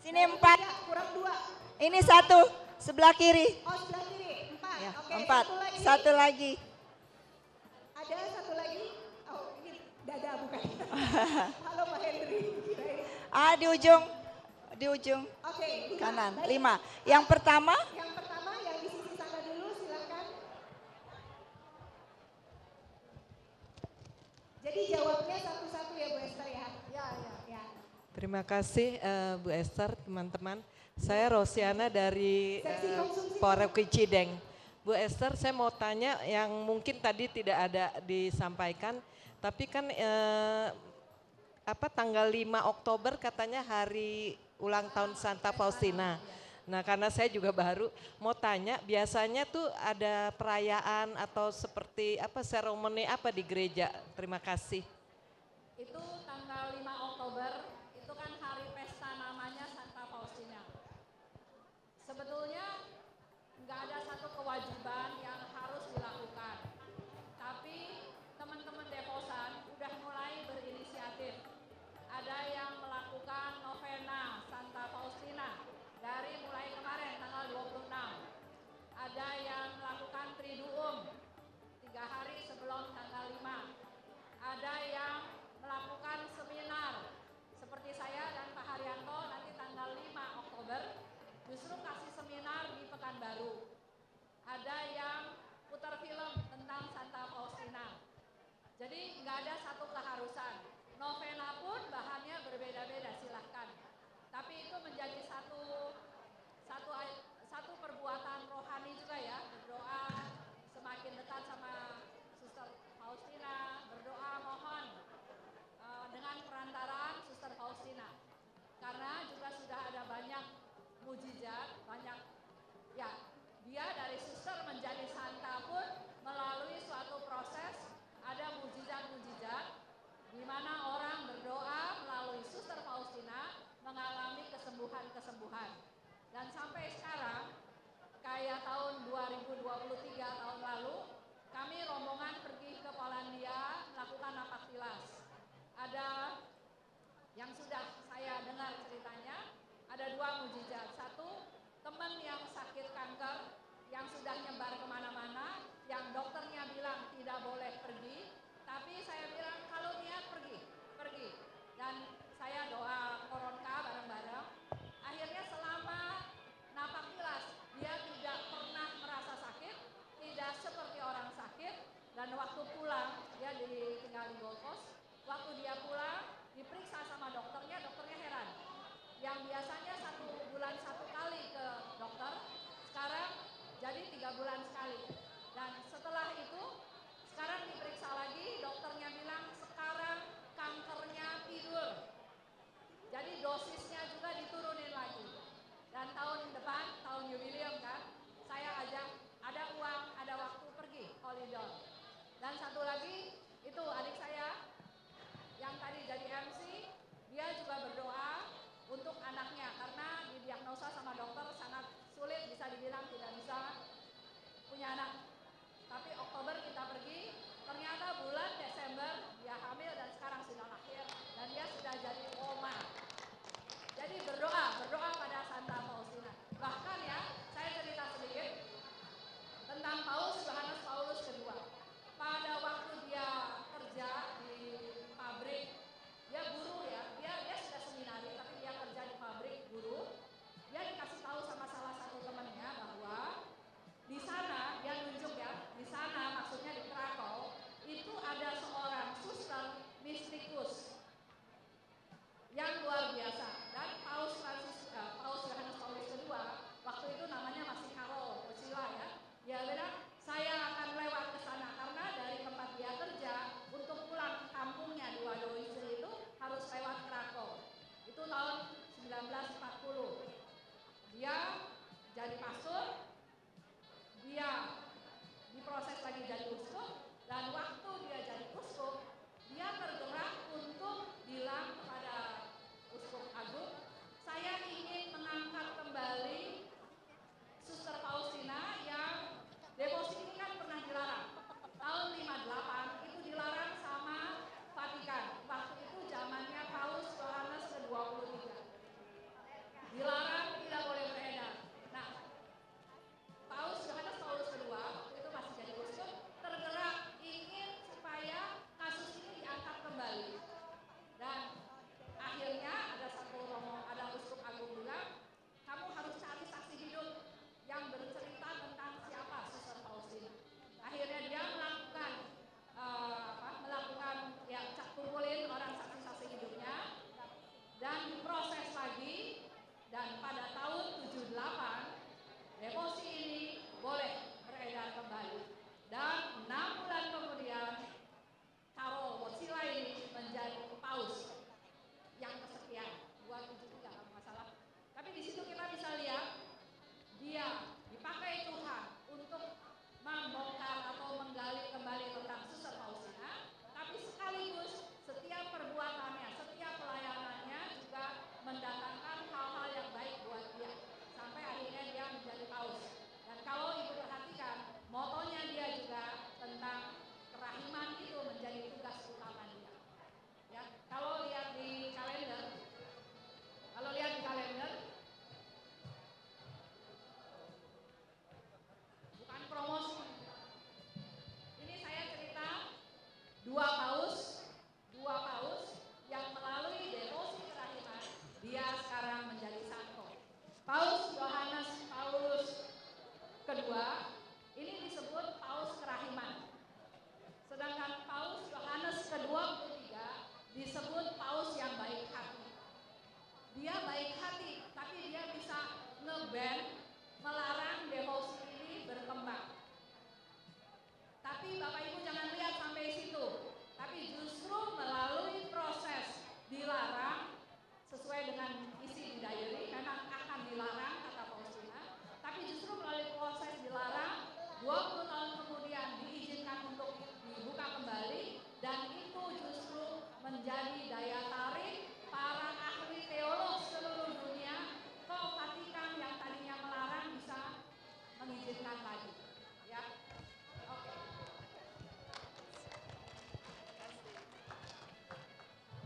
Sini 4. Kurang 2. Ini 1, sebelah kiri. Oh, sebelah kiri. 4. Ya, Oke, 4. Satu lagi. Ada satu lagi. Oh, ini dada bukan. Halo Pak Hendri. Di ujung. Di ujung. Oke, kanan. baik. 5. Yang pertama. Yang pertama yang di sisi sana dulu silakan. Jadi jawabnya satu-satu ya Bu Esther ya. Ya. Terima kasih Bu Esther, teman-teman. Saya Rosiana dari Poreki Cideng. Bu Esther, saya mau tanya yang mungkin tadi tidak ada disampaikan, tapi kan tanggal 5 Oktober katanya hari ulang tahun Santa Faustina. Nah, karena saya juga baru mau tanya, biasanya tuh ada perayaan atau seperti seremoni apa di gereja? Terima kasih. Itu tanggal 5 Oktober, itu kan hari pesta namanya Santa Faustina. Sebetulnya nggak ada satu kewajiban yang harus dilakukan. Tapi teman-teman Devosan udah mulai berinisiatif. Ada yang melakukan novena Santa Faustina dari mulai kemarin tanggal 26. Ada yang melakukan Triduum 3 hari sebelum tanggal 5. Ada yang melakukan seminar seperti saya dan Pak Haryanto nanti tanggal 5 Oktober justru kasih seminar di Pekanbaru. Ada yang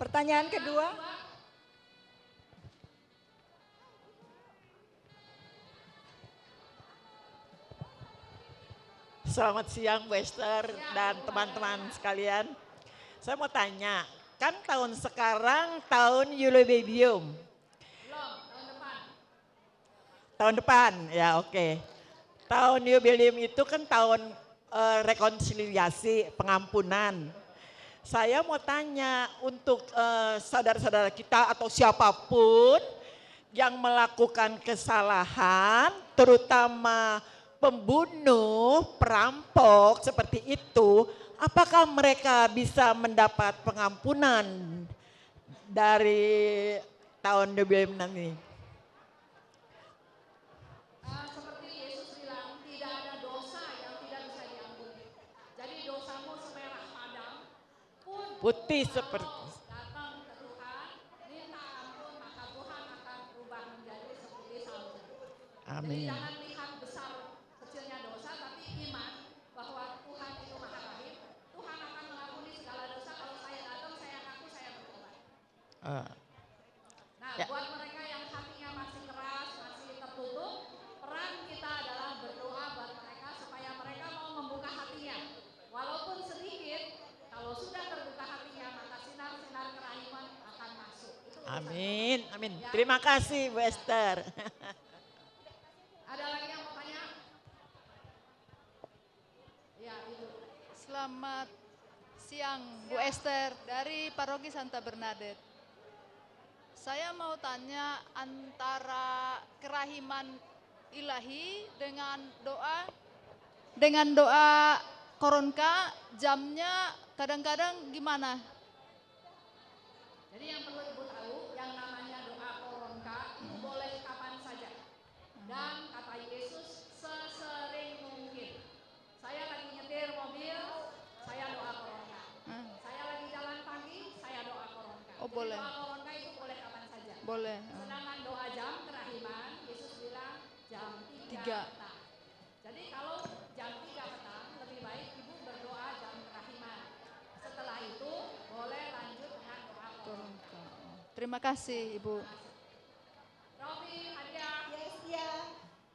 Pertanyaan kedua. Selamat siang Bu Esther dan teman-teman sekalian. Saya mau tanya, kan tahun sekarang tahun Yubilarium. Belum, tahun depan. Tahun depan, ya oke. Tahun Yubilarium itu kan tahun rekonsiliasi, pengampunan. Saya mau tanya untuk saudara-saudara kita atau siapapun yang melakukan kesalahan, terutama pembunuh, perampok seperti itu, apakah mereka bisa mendapat pengampunan dari tahun Yubilarium nanti? Seperti Yesus bilang, tidak ada dosa yang tidak bisa diampuni. Jadi dosamu semerah padam pun Putih kalau seperti. datang ke Tuhan, minta ampun, maka Tuhan akan berubah menjadi seperti salju. Jadi Amin. jangan lihat besar kecilnya dosa, tapi iman bahwa Tuhan itu maha rahim. Tuhan akan mengampuni segala dosa. Kalau saya datang, saya ngaku saya bertobat. Nah, Ya. buat mereka yang hatinya masih keras, masih tertutup, peran kita adalah berdoa buat mereka supaya mereka mau membuka hatinya. Walaupun sedikit, kalau sudah terbuka hatinya, maka sinar-sinar kerahiman akan masuk. Itu urusan. Amin, amin. Ya. Terima kasih Bu Esther. Ada lagi yang mau tanya? Ya, itu. Selamat siang Bu Esther dari Paroki Santa Bernadette. Saya mau tanya antara kerahiman ilahi dengan doa koronka, jamnya kadang-kadang gimana? Jadi yang perlu Ibu tahu, yang namanya doa koronka itu boleh kapan saja. Dan kata Yesus, sesering mungkin. Saya lagi nyetir mobil, saya doa koronka. Saya lagi jalan pagi, saya doa koronka. Oh, Jadi boleh. doa koronka itu boleh kapan saja. Boleh. Sedangkan doa jam kerahiman, Yesus bilang jam 3 Tiga. petang. Jadi kalau jam 3 petang, lebih baik Ibu berdoa jam kerahiman. Setelah itu, boleh lanjut dengan doa koronka. Terima kasih Ibu. Rofi, hadiah. Yes, iya.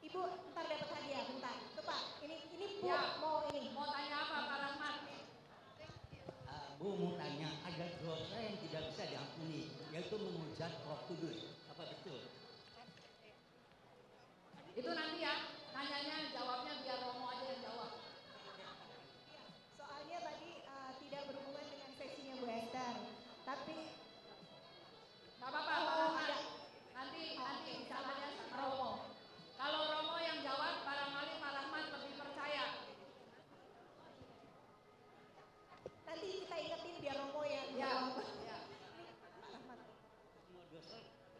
Ibu ntar dapat hadiah, bentar. Tuh Pak, ini Bu Ya. mau ini. Mau tanya apa Pak Rahmat? Bu mau tanya, ada dosa yang tidak bisa diampuni, yaitu menghujat Roh Kudus. Apa betul? Itu nanti ya, nanyanya jawabnya biar Romo aja yang jawab. Soalnya tadi tidak berhubungan dengan sesinya Bu Esther. Tapi Gak apa-apa Pak Oh, Rahmat. ada. Nanti bisa tanya sama Romo. Kalau Romo yang jawab, barangkali Pak Rahmat lebih percaya. nanti kita ingetin biar Romo yang Ya, jawab. ya.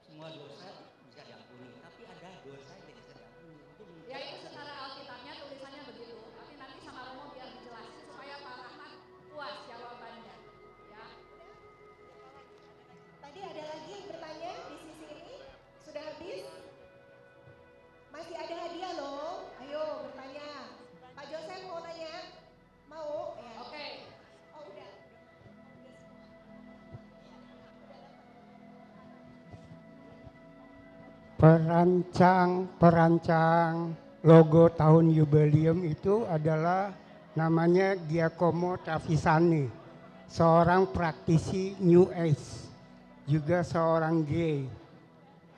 Semua dosa bisa diampuni, tapi ada dosa yang tidak bisa diampuni. Itu Ya itu secara Alkitabnya tulisannya begitu. Tapi nanti sama Romo biar dijelasin supaya Pak Rahmat puas jawabannya. Ya. Tadi ada lagi yang bertanya di sisi ini. Sudah habis? Masih ada hadiah loh. Ayo bertanya. Pak Joseph mau nanya? Mau? Ya. Oke. Oh udah. Perancang logo tahun Yubilarium itu adalah namanya Giacomo Travisani, seorang praktisi New Age, juga seorang gay.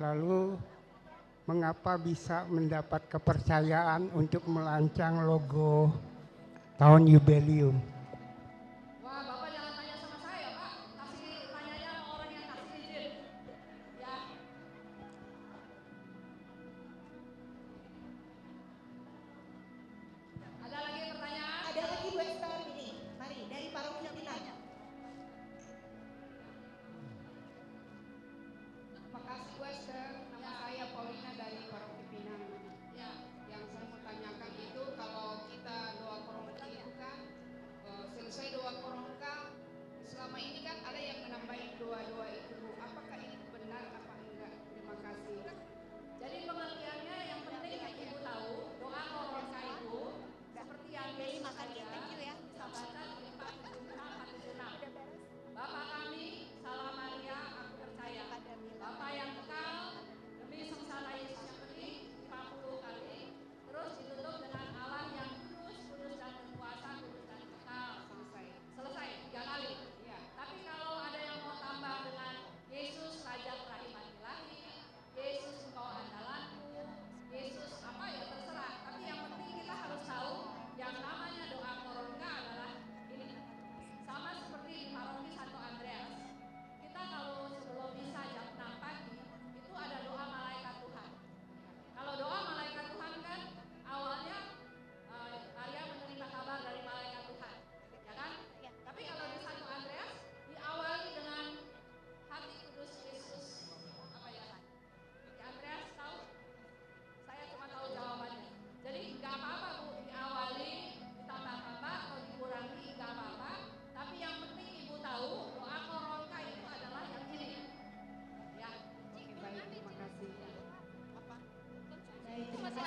Lalu mengapa bisa mendapat kepercayaan untuk merancang logo tahun Yubilarium? Wah, Bapak jangan tanya sama saya, Pak. Kasih tanyanya sama orang yang kasih izin. Ya. Ada lagi pertanyaan? Ada lagi Bu Esther ini. Mari dari Paroki Pinang. Makasih Bu Esther, nama saya Paulina dari Paroki Pinang. Ya. Yang saya mau tanyakan itu kalau kita doa koronki itu kan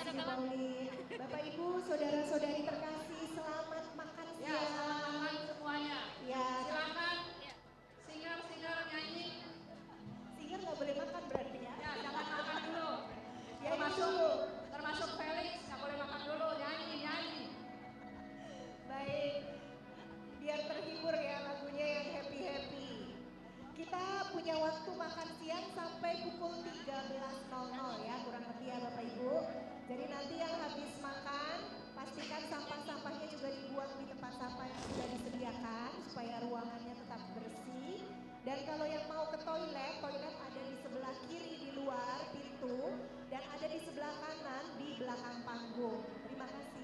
kasih Pauline. Bapak Ibu, saudara-saudari terkasih, selamat makan Ya, siang. selamat makan semuanya. Ya, Silakan singer nyanyi. singer nggak boleh makan berarti ya? Ya, jangan makan dulu. Ya, Termasuk Felix nggak boleh makan dulu, nyanyi. Baik, biar terhibur ya lagunya yang happy-happy. Kita punya waktu makan siang sampai pukul 13.00 ya, kurang lebih ya Bapak Ibu. Jadi nanti yang habis makan, pastikan sampah-sampahnya juga dibuang di tempat sampah yang sudah disediakan supaya ruangannya tetap bersih. Dan kalau yang mau ke toilet ada di sebelah kiri di luar pintu dan ada di sebelah kanan di belakang panggung. Terima kasih.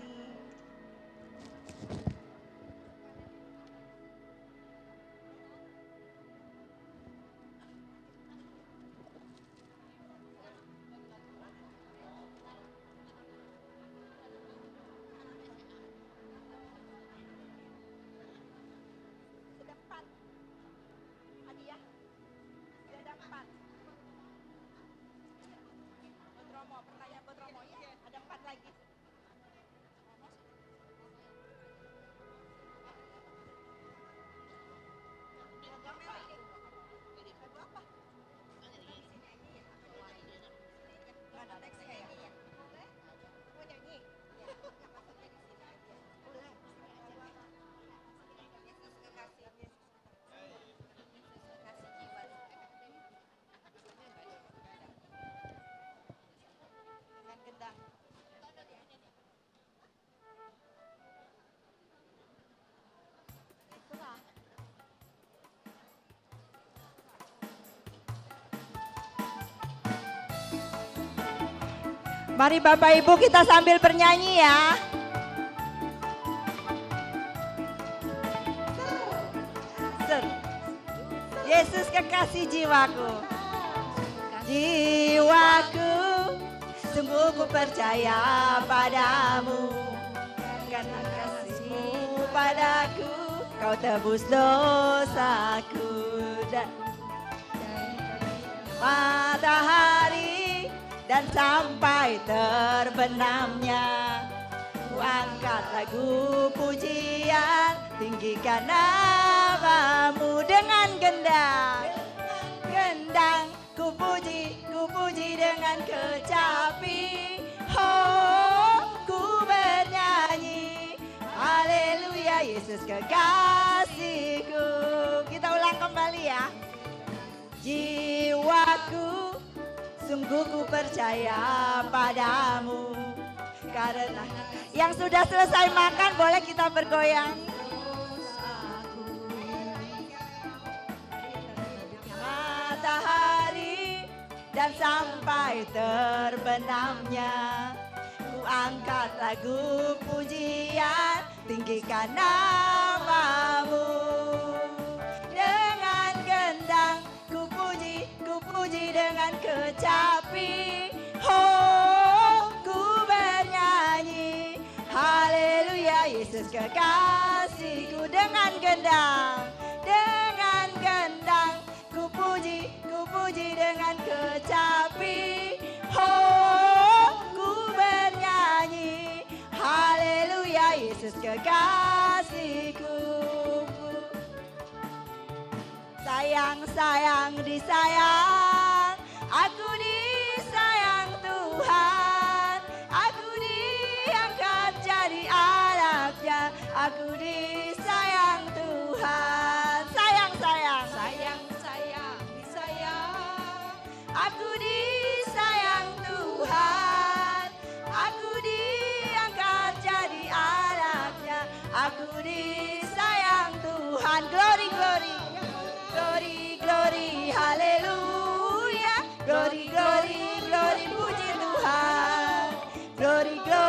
Ada 4 lagi. Mari Bapak Ibu kita sambil bernyanyi ya. Yesus kekasih jiwaku. Jiwaku, sungguh ku percaya padamu. Karena kasih-Mu padaku, Kau tebus dosaku. Matahari dan sampai terbenamnya, ku angkat lagu pujian, tinggikan namamu dengan gendang. Gendang ku puji dengan kecapi. Oh, ku bernyanyi, haleluya Yesus kekasihku. Kita ulang kembali ya. Jiwaku, sungguh ku percaya padamu. Karena yang sudah selesai makan boleh kita bergoyang. Matahari dan sampai terbenamnya, ku angkat lagu pujian, tinggikan namamu. Dengan gendang ku puji dengan kecapi. Oh, ku bernyanyi, haleluya Yesus kekasihku. Dengan gendang ku puji dengan kecapi. Oh, ku bernyanyi, haleluya Yesus kekasihku. Sayang disayang, aku disayang Tuhan. Aku diangkat jadi anaknya, aku disayang Tuhan. Sayang disayang, aku disayang Tuhan. Aku diangkat jadi anaknya, aku disayang Tuhan. Glory, glory, glory, glory, haleluya. Glory, glory, glory, puji Tuhan. Glory, glory.